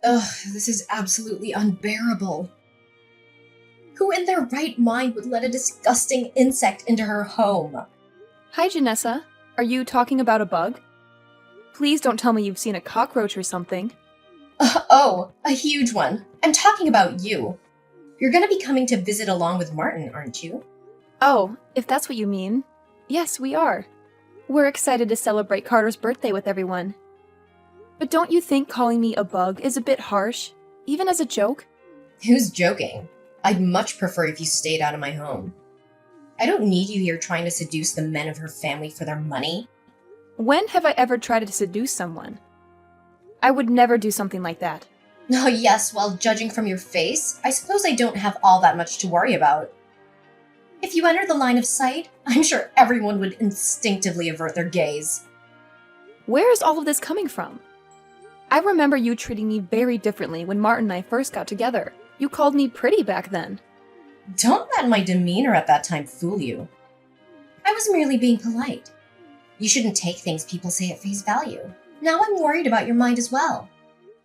Ugh, this is absolutely unbearable. Who in their right mind would let a disgusting insect into her home? Hi, Janessa. Are you talking about a bug? Please don't tell me you've seen a cockroach or something. Oh, a huge one. I'm talking about you. You're gonna be coming to visit along with Martin, aren't you? Oh, if that's what you mean. Yes, we are. We're excited to celebrate Carter's birthday with everyone. But don't you think calling me a bug is a bit harsh, even as a joke? Who's joking? I'd much prefer if you stayed out of my home. I don't need you here trying to seduce the men of her family for their money. When have I ever tried to seduce someone? I would never do something like that. Oh, yes, well, judging from your face, I suppose I don't have all that much to worry about. If you enter the line of sight, I'm sure everyone would instinctively avert their gaze. Where is all of this coming from? I remember you treating me very differently when Martin and I first got together. You called me pretty back then. Don't let my demeanor at that time fool you. I was merely being polite. You shouldn't take things people say at face value. Now I'm worried about your mind as well.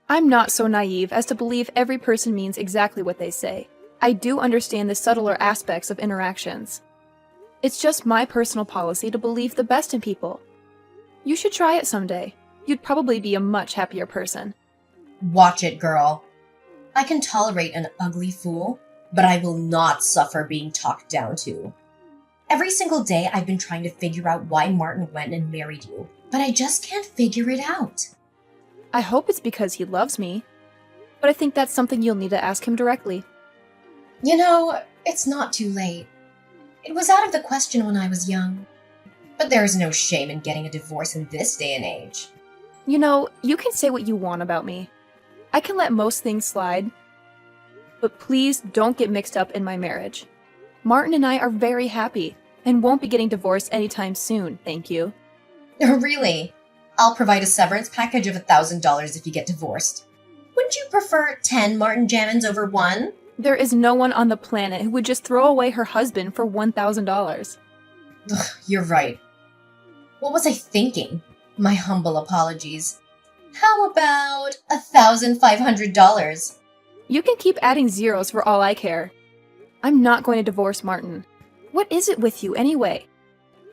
I'm not so naive as to believe every person means exactly what they say. I do understand the subtler aspects of interactions. It's just my personal policy to believe the best in people. You should try it someday. You'd probably be a much happier person. Watch it, girl. I can tolerate an ugly fool, but I will not suffer being talked down to. Every single day I've been trying to figure out why Martin went and married you, but I just can't figure it out. I hope it's because he loves me, but I think that's something you'll need to ask him directly. You know, it's not too late. It was out of the question when I was young. But there is no shame in getting a divorce in this day and age. You know, you can say what you want about me. I can let most things slide. But please don't get mixed up in my marriage. Martin and I are very happy and won't be getting divorced anytime soon, thank you. Really? I'll provide a severance package of $1,000 if you get divorced. Wouldn't you prefer 10 Martin Jammins over one? There is no one on the planet who would just throw away her husband for $1,000. Ugh, you're right. What was I thinking? My humble apologies. How about $1,500? You can keep adding zeros for all I care. I'm not going to divorce Martin. What is it with you, anyway?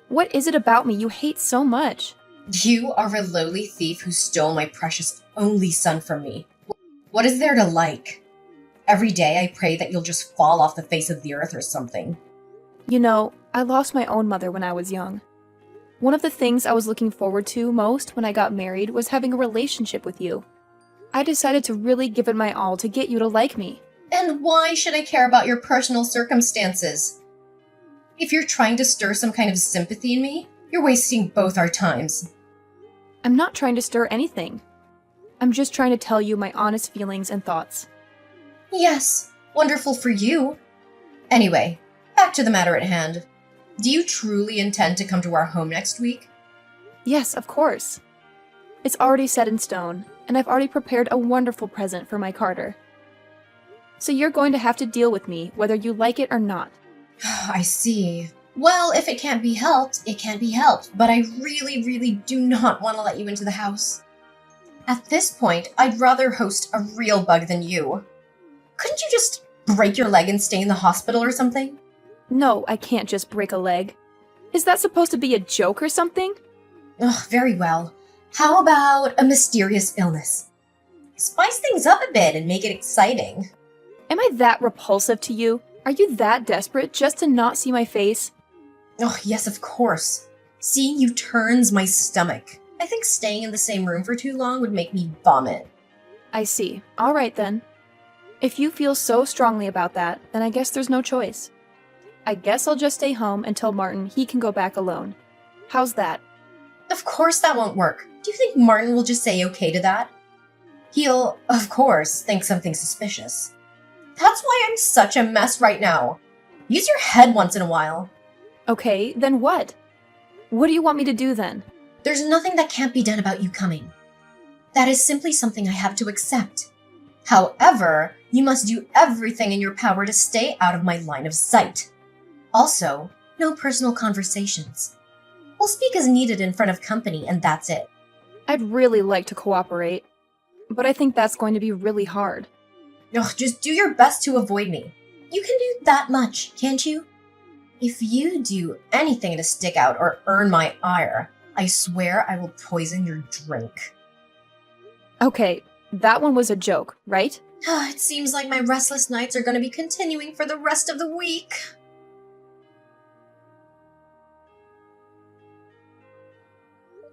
What is it about me you hate so much? You are a lowly thief who stole my precious only son from me. What is there to like? Every day I pray that you'll just fall off the face of the earth or something. You know, I lost my own mother when I was young. One of the things I was looking forward to most when I got married was having a relationship with you. I decided to really give it my all to get you to like me. And why should I care about your personal circumstances? If you're trying to stir some kind of sympathy in me, you're wasting both our times. I'm not trying to stir anything. I'm just trying to tell you my honest feelings and thoughts. Yes, wonderful for you. Anyway, back to the matter at hand. Do you truly intend to come to our home next week? Yes, of course. It's already set in stone, and I've already prepared a wonderful present for my Carter. So you're going to have to deal with me, whether you like it or not. I see. Well, if it can't be helped, it can't be helped, but I really do not want to let you into the house. At this point, I'd rather host a real bug than you. Couldn't you just break your leg and stay in the hospital or something? No, I can't just break a leg. Is that supposed to be a joke or something? Ugh, very well. How about a mysterious illness? Spice things up a bit and make it exciting. Am I that repulsive to you? Are you that desperate just to not see my face? Oh, yes, of course. Seeing you turns my stomach. I think staying in the same room for too long would make me vomit. I see. All right then. If you feel so strongly about that, then I guess there's no choice. I guess I'll just stay home and tell Martin he can go back alone. How's that? Of course that won't work. Do you think Martin will just say okay to that? He'll, of course, think something suspicious. That's why I'm such a mess right now. Use your head once in a while. Okay, then what? What do you want me to do then? There's nothing that can't be done about you coming. That is simply something I have to accept. However, you must do everything in your power to stay out of my line of sight. Also, no personal conversations. We'll speak as needed in front of company, and that's it. I'd really like to cooperate. but I think that's going to be really hard. Ugh, just do your best to avoid me. You can do that much, can't you? If you do anything to stick out or earn my ire, I swear I will poison your drink. Okay, that one was a joke, right? It seems like my restless nights are going to be continuing for the rest of the week.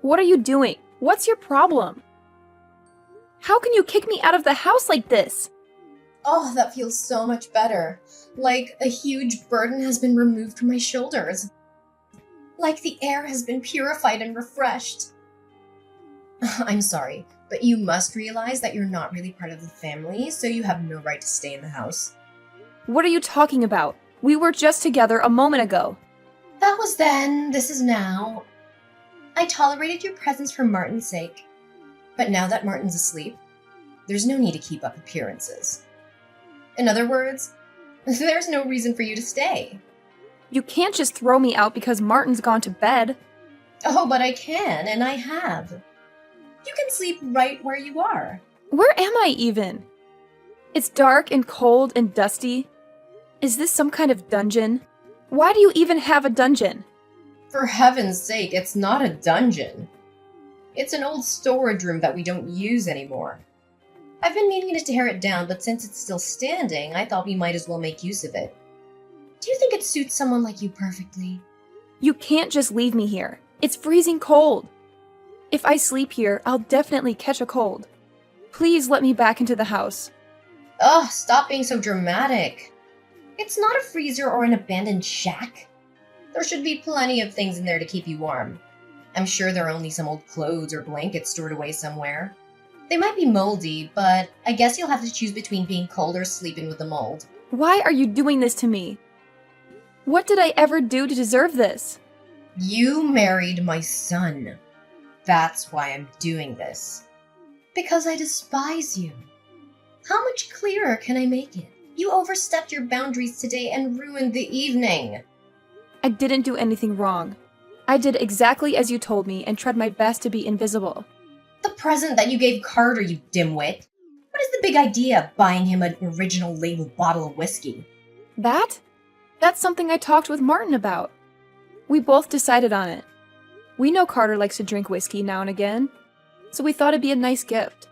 What are you doing? What's your problem? How can you kick me out of the house like this? Oh, that feels so much better. Like a huge burden has been removed from my shoulders. Like the air has been purified and refreshed. I'm sorry, but you must realize that you're not really part of the family, so you have no right to stay in the house. What are you talking about? We were just together a moment ago. That was then, this is now. I tolerated your presence for Martin's sake. But now that Martin's asleep, there's no need to keep up appearances. In other words, there's no reason for you to stay. You can't just throw me out because Martin's gone to bed. Oh, but I can, and I have. You can sleep right where you are. Where am I even? It's dark and cold and dusty. Is this some kind of dungeon? Why do you even have a dungeon? For heaven's sake, it's not a dungeon. It's an old storage room that we don't use anymore. I've been meaning to tear it down, but since it's still standing, I thought we might as well make use of it. Do you think it suits someone like you perfectly? You can't just leave me here. It's freezing cold. If I sleep here, I'll definitely catch a cold. Please let me back into the house. Ugh, stop being so dramatic. It's not a freezer or an abandoned shack. There should be plenty of things in there to keep you warm. I'm sure there are only some old clothes or blankets stored away somewhere. They might be moldy, but I guess you'll have to choose between being cold or sleeping with the mold. Why are you doing this to me? What did I ever do to deserve this? You married my son. That's why I'm doing this. Because I despise you. How much clearer can I make it? You overstepped your boundaries today and ruined the evening. I didn't do anything wrong. I did exactly as you told me and tried my best to be invisible. The present that you gave Carter, you dimwit. What is the big idea of buying him an original label bottle of whiskey? That? That's something I talked with Martin about. We both decided on it. We know Carter likes to drink whiskey now and again, so we thought it'd be a nice gift.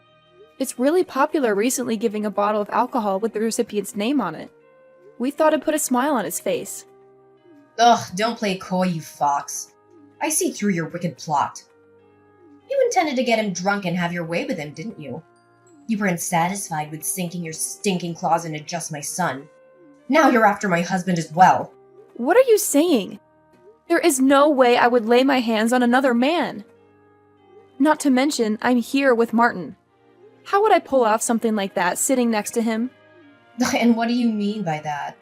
It's really popular recently giving a bottle of alcohol with the recipient's name on it. We thought it'd put a smile on his face. Ugh, don't play coy, you fox. I see through your wicked plot. You intended to get him drunk and have your way with him, didn't you? You weren't satisfied with sinking your stinking claws into just my son. Now you're after my husband as well. What are you saying? There is no way I would lay my hands on another man. Not to mention, I'm here with Martin. How would I pull off something like that sitting next to him? And what do you mean by that?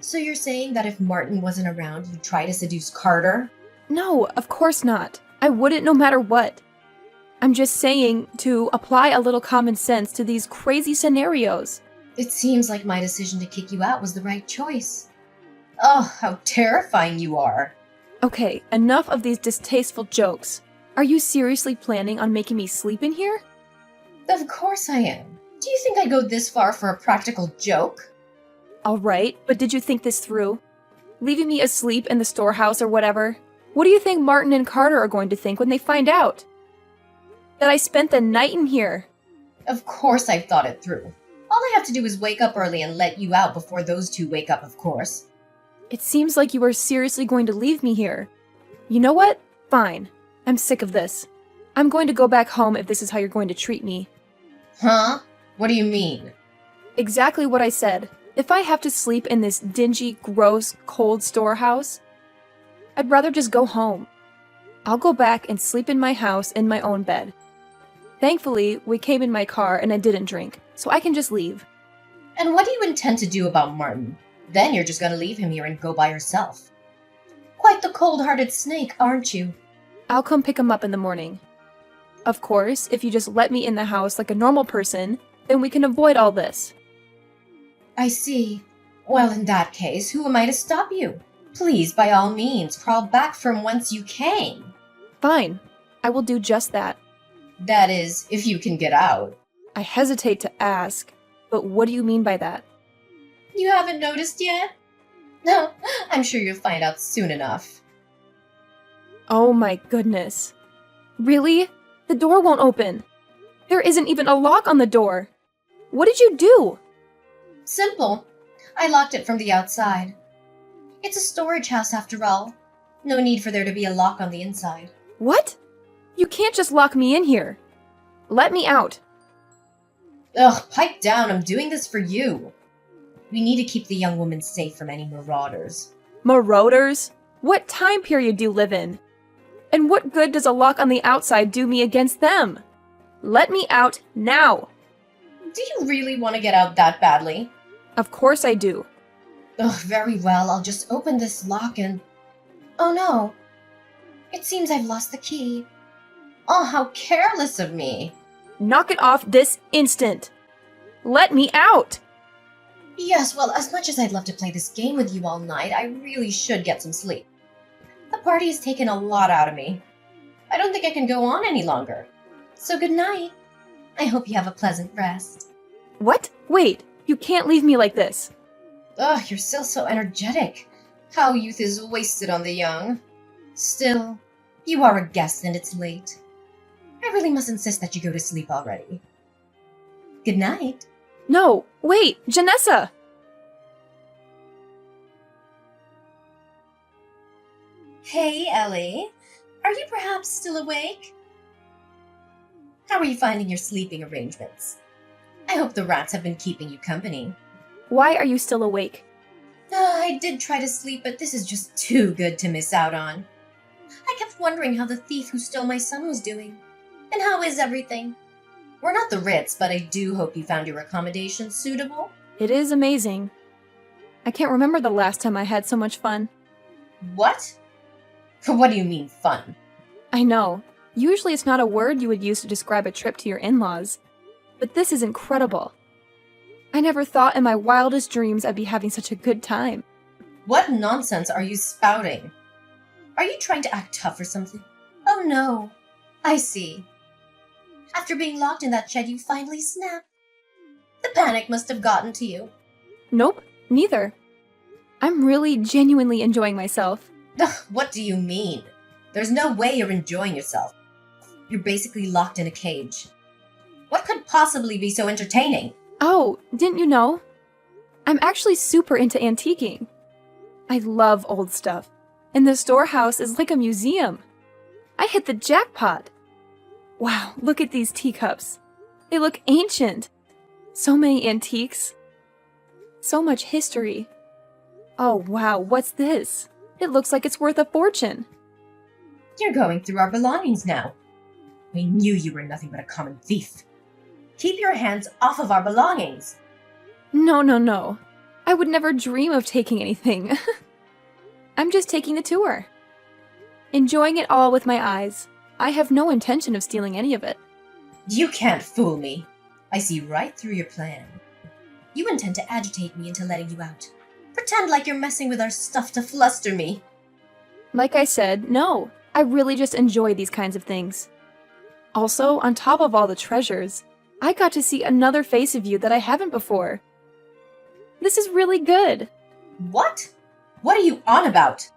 So you're saying that if Martin wasn't around, you'd try to seduce Carter? No, of course not. I wouldn't no matter what. I'm just saying to apply a little common sense to these crazy scenarios. It seems like my decision to kick you out was the right choice. Oh, how terrifying you are. Okay, enough of these distasteful jokes. Are you seriously planning on making me sleep in here? Of course I am. Do you think I'd go this far for a practical joke? Alright, but did you think this through? Leaving me asleep in the storehouse or whatever? What do you think Martin and Carter are going to think when they find out? That I spent the night in here? Of course I've thought it through. All I have to do is wake up early and let you out before those two wake up, of course. It seems like you are seriously going to leave me here. You know what? Fine. I'm sick of this. I'm going to go back home if this is how you're going to treat me. Huh? What do you mean? Exactly what I said. If I have to sleep in this dingy, gross, cold storehouse, I'd rather just go home. I'll go back and sleep in my house in my own bed. Thankfully, we came in my car and I didn't drink, so I can just leave. And what do you intend to do about Martin? Then you're just gonna leave him here and go by yourself. Quite the cold-hearted snake, aren't you? I'll come pick him up in the morning. Of course, if you just let me in the house like a normal person, then we can avoid all this. I see. Well, in that case, who am I to stop you? Please, by all means, crawl back from whence you came. Fine. I will do just that. That is, if you can get out. I hesitate to ask, but what do you mean by that? You haven't noticed yet? No, I'm sure you'll find out soon enough. Oh my goodness. Really? The door won't open. There isn't even a lock on the door. What did you do? Simple. I locked it from the outside. It's a storage house after all. No need for there to be a lock on the inside. What? You can't just lock me in here. Let me out. Ugh, pipe down, I'm doing this for you. We need to keep the young woman safe from any marauders. Marauders? What time period do you live in? And what good does a lock on the outside do me against them? Let me out now. Do you really want to get out that badly? Of course I do. Ugh, very well, I'll just open this lock and... Oh no. It seems I've lost the key. Oh, how careless of me. Knock it off this instant. Let me out. Yes, well, as much as I'd love to play this game with you all night, I really should get some sleep. The party has taken a lot out of me. I don't think I can go on any longer. So good night. I hope you have a pleasant rest. What? Wait, you can't leave me like this. Ugh, you're still so energetic. How youth is wasted on the young. Still, you are a guest and it's late. I really must insist that you go to sleep already. Good night. No, wait, Janessa! Hey, Ellie. Are you perhaps still awake? How are you finding your sleeping arrangements? I hope the rats have been keeping you company. Why are you still awake? I did try to sleep, but this is just too good to miss out on. I kept wondering how the thief who stole my son was doing. And how is everything? We're not the Ritz, but I do hope you found your accommodations suitable. It is amazing. I can't remember the last time I had so much fun. What? What do you mean, fun? I know. Usually it's not a word you would use to describe a trip to your in-laws. But this is incredible. I never thought in my wildest dreams I'd be having such a good time. What nonsense are you spouting? Are you trying to act tough or something? Oh no. I see. After being locked in that shed, you finally snapped. The panic must have gotten to you. Nope, neither. I'm really genuinely enjoying myself. Ugh, what do you mean? There's no way you're enjoying yourself. You're basically locked in a cage. What could possibly be so entertaining? Oh, didn't you know? I'm actually super into antiquing. I love old stuff, and the storehouse is like a museum. I hit the jackpot. Wow, look at these teacups. They look ancient. So many antiques. So much history. Oh wow, what's this? It looks like it's worth a fortune. You're going through our belongings now. We knew you were nothing but a common thief. Keep your hands off of our belongings. No. I would never dream of taking anything. I'm just taking the tour. Enjoying it all with my eyes. I have no intention of stealing any of it. You can't fool me. I see right through your plan. You intend to agitate me into letting you out. Pretend like you're messing with our stuff to fluster me. Like I said, no. I really just enjoy these kinds of things. Also, on top of all the treasures, I got to see another face of you that I haven't before. This is really good. What? What are you on about?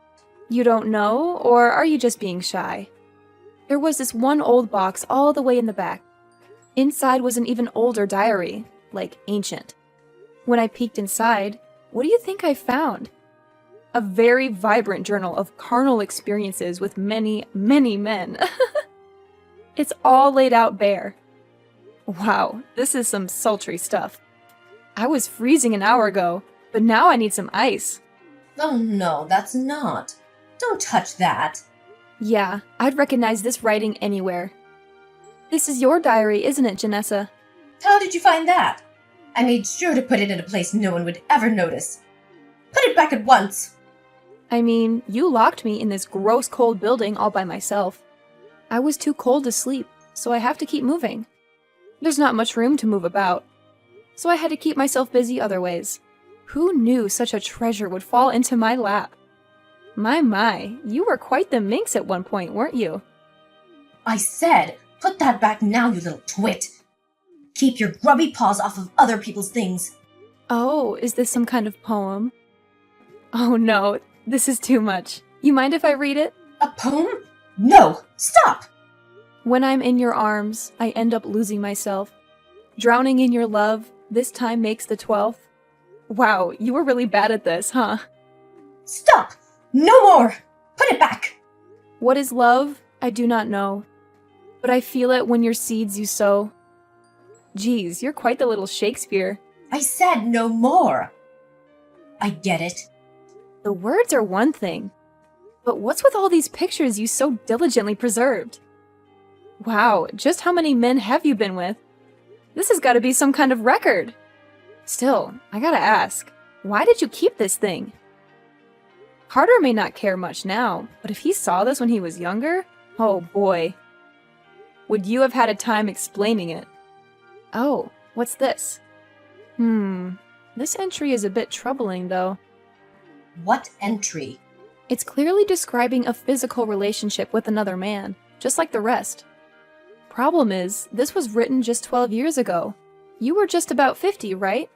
You don't know, or are you just being shy? There was this one old box all the way in the back. Inside was an even older diary, like ancient. When I peeked inside, what do you think I found? A very vibrant journal of carnal experiences with many, many men. It's all laid out bare. Wow, this is some sultry stuff. I was freezing an hour ago, but now I need some ice. Oh no, that's not. Don't touch that. Yeah, I'd recognize this writing anywhere. This is your diary, isn't it, Janessa? How did you find that? I made sure to put it in a place no one would ever notice. Put it back at once. I mean, you locked me in this gross cold building all by myself. I was too cold to sleep, so I have to keep moving. There's not much room to move about, so I had to keep myself busy other ways. Who knew such a treasure would fall into my lap? My, you were quite the minx at one point, weren't you? I said, put that back now, you little twit. Keep your grubby paws off of other people's things. Oh, is this some kind of poem? Oh no, this is too much. You mind if I read it? A poem? No! Stop! When I'm in your arms, I end up losing myself. Drowning in your love, this time makes the 12th. Wow, you were really bad at this, huh? Stop! No more! Put it back! What is love? I do not know. But I feel it when your seeds you sow. Geez, you're quite the little Shakespeare. I said no more. I get it. The words are one thing. But what's with all these pictures you so diligently preserved? Wow, just how many men have you been with? This has got to be some kind of record. Still, I gotta ask, why did you keep this thing? Carter may not care much now, but if he saw this when he was younger, oh boy. Would you have had a time explaining it? Oh, what's this? This entry is a bit troubling though. What entry? It's clearly describing a physical relationship with another man, just like the rest. Problem is, this was written just 12 years ago. You were just about 50, right?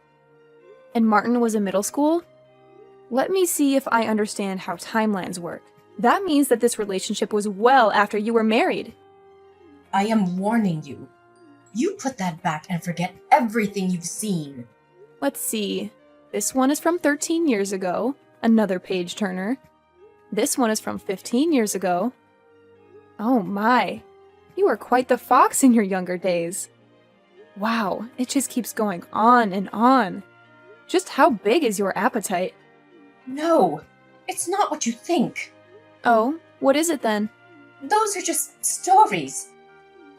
And Martin was in middle school? Let me see if I understand how timelines work. That means that this relationship was well after you were married. I am warning you. You put that back and forget everything you've seen. Let's see. This one is from 13 years ago. Another page turner. This one is from 15 years ago. Oh my. You were quite the fox in your younger days. Wow, it just keeps going on and on. Just how big is your appetite? No, it's not what you think. Oh, what is it then? Those are just stories.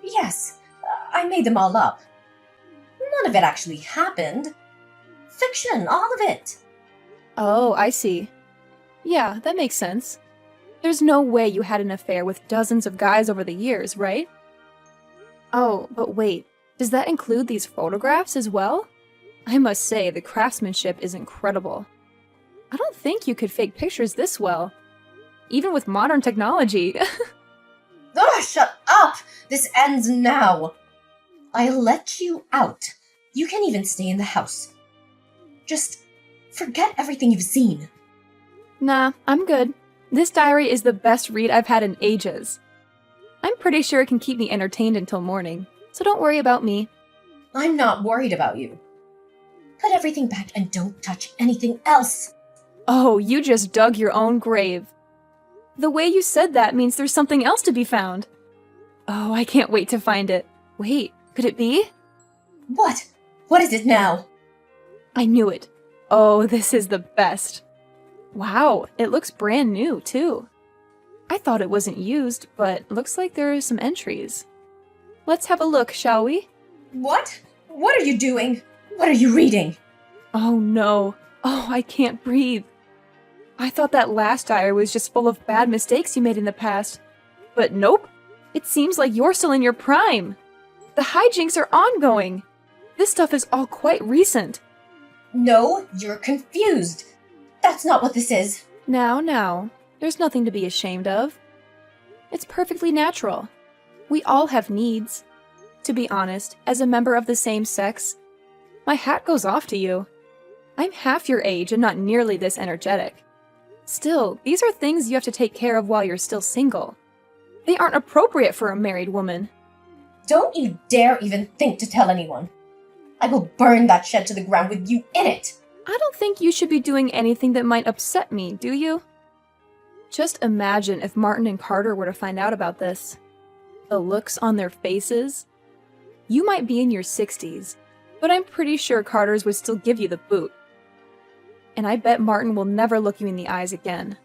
Yes, I made them all up. None of it actually happened. Fiction, all of it. Oh, I see. Yeah, that makes sense. There's no way you had an affair with dozens of guys over the years, right? Oh, but wait, does that include these photographs as well? I must say, the craftsmanship is incredible. I don't think you could fake pictures this well. Even with modern technology. Ugh, shut up! This ends now. I'll let you out. You can even stay in the house. Just forget everything you've seen. Nah, I'm good. This diary is the best read I've had in ages. I'm pretty sure it can keep me entertained until morning, so don't worry about me. I'm not worried about you. Put everything back and don't touch anything else. Oh, you just dug your own grave. The way you said that means there's something else to be found. Oh, I can't wait to find it. Wait, could it be? What? What is it now? I knew it. Oh, this is the best. Wow, it looks brand new, too. I thought it wasn't used, but looks like there are some entries. Let's have a look, shall we? What? What are you doing? What are you reading? Oh no. Oh, I can't breathe. I thought that last diary was just full of bad mistakes you made in the past. But nope. It seems like you're still in your prime. The hijinks are ongoing. This stuff is all quite recent. No, you're confused. That's not what this is. Now, there's nothing to be ashamed of. It's perfectly natural. We all have needs. To be honest, as a member of the same sex, my hat goes off to you. I'm half your age and not nearly this energetic. Still, these are things you have to take care of while you're still single. They aren't appropriate for a married woman. Don't you dare even think to tell anyone. I will burn that shed to the ground with you in it. I don't think you should be doing anything that might upset me, do you? Just imagine if Martin and Carter were to find out about this. The looks on their faces. You might be in your 60s, but I'm pretty sure Carter's would still give you the boot. And I bet Martin will never look you in the eyes again.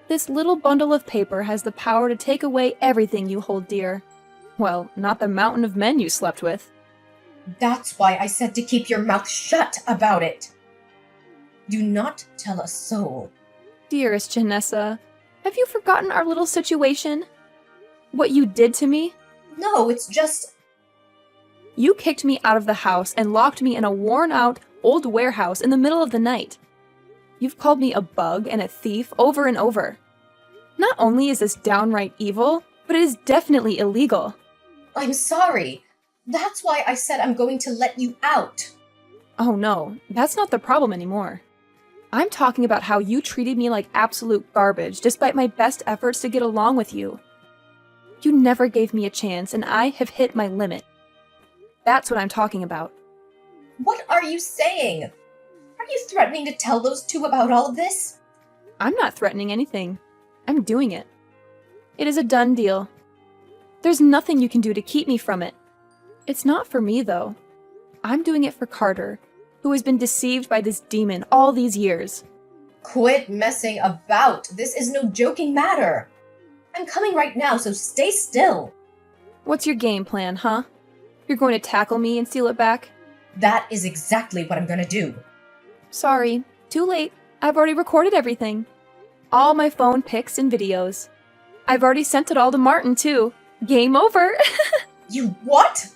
This little bundle of paper has the power to take away everything you hold dear. Well, not the mountain of men you slept with. That's why I said to keep your mouth shut about it. Do not tell a soul. Dearest Janessa, have you forgotten our little situation? What you did to me? No, it's just... You kicked me out of the house and locked me in a worn-out, old warehouse in the middle of the night. You've called me a bug and a thief over and over. Not only is this downright evil, but it is definitely illegal. I'm sorry. That's why I said I'm going to let you out. Oh no, that's not the problem anymore. I'm talking about how you treated me like absolute garbage despite my best efforts to get along with you. You never gave me a chance, and I have hit my limit. That's what I'm talking about. What are you saying? Are you threatening to tell those two about all of this? I'm not threatening anything. I'm doing it. It is a done deal. There's nothing you can do to keep me from it. It's not for me, though. I'm doing it for Carter, who has been deceived by this demon all these years. Quit messing about. This is no joking matter. I'm coming right now, so stay still. What's your game plan, huh? You're going to tackle me and steal it back? That is exactly what I'm gonna do. Sorry, too late. I've already recorded everything. All my phone pics and videos. I've already sent it all to Martin, too. Game over! You what?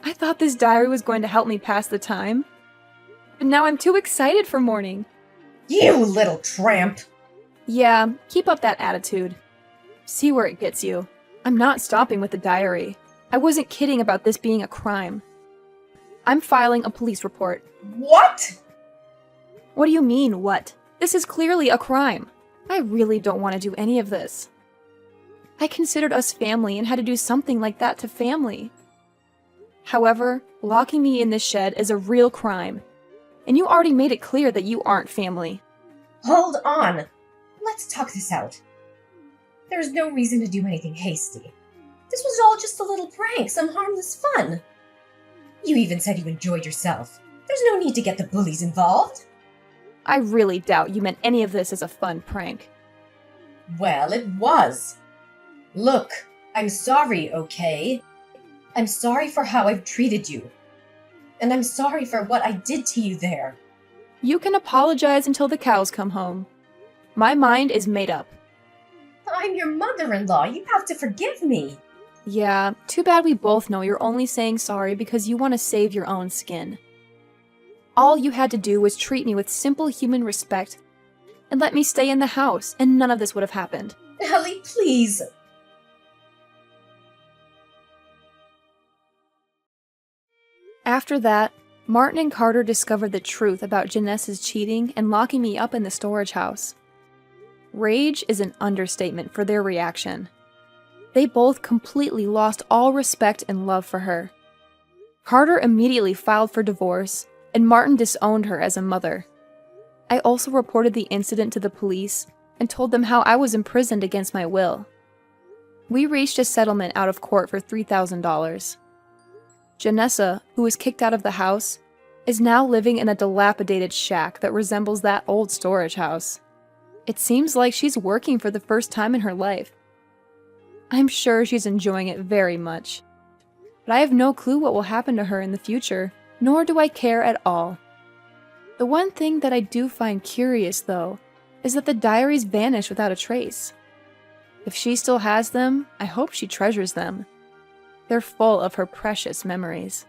I thought this diary was going to help me pass the time. But now I'm too excited for morning. You little tramp. Yeah, keep up that attitude. See where it gets you. I'm not stopping with the diary. I wasn't kidding about this being a crime. I'm filing a police report. What? What do you mean, what? This is clearly a crime. I really don't want to do any of this. I considered us family and had to do something like that to family. However, locking me in this shed is a real crime. And you already made it clear that you aren't family. Hold on. Let's talk this out. There's no reason to do anything hasty. This was all just a little prank, some harmless fun. You even said you enjoyed yourself. There's no need to get the bullies involved. I really doubt you meant any of this as a fun prank. Well, it was. Look, I'm sorry, okay? I'm sorry for how I've treated you. And I'm sorry for what I did to you there. You can apologize until the cows come home. My mind is made up. I'm your mother-in-law. You have to forgive me. Yeah, too bad we both know you're only saying sorry because you want to save your own skin. All you had to do was treat me with simple human respect and let me stay in the house, and none of this would have happened. Ellie, please. After that, Martin and Carter discovered the truth about Janessa's cheating and locking me up in the storage house. Rage is an understatement for their reaction. They both completely lost all respect and love for her. Carter immediately filed for divorce, and Martin disowned her as a mother. I also reported the incident to the police and told them how I was imprisoned against my will. We reached a settlement out of court for $3,000. Janessa, who was kicked out of the house, is now living in a dilapidated shack that resembles that old storage house. It seems like she's working for the first time in her life. I'm sure she's enjoying it very much. But I have no clue what will happen to her in the future, nor do I care at all. The one thing that I do find curious, though, is that the diaries vanished without a trace. If she still has them, I hope she treasures them. They're full of her precious memories.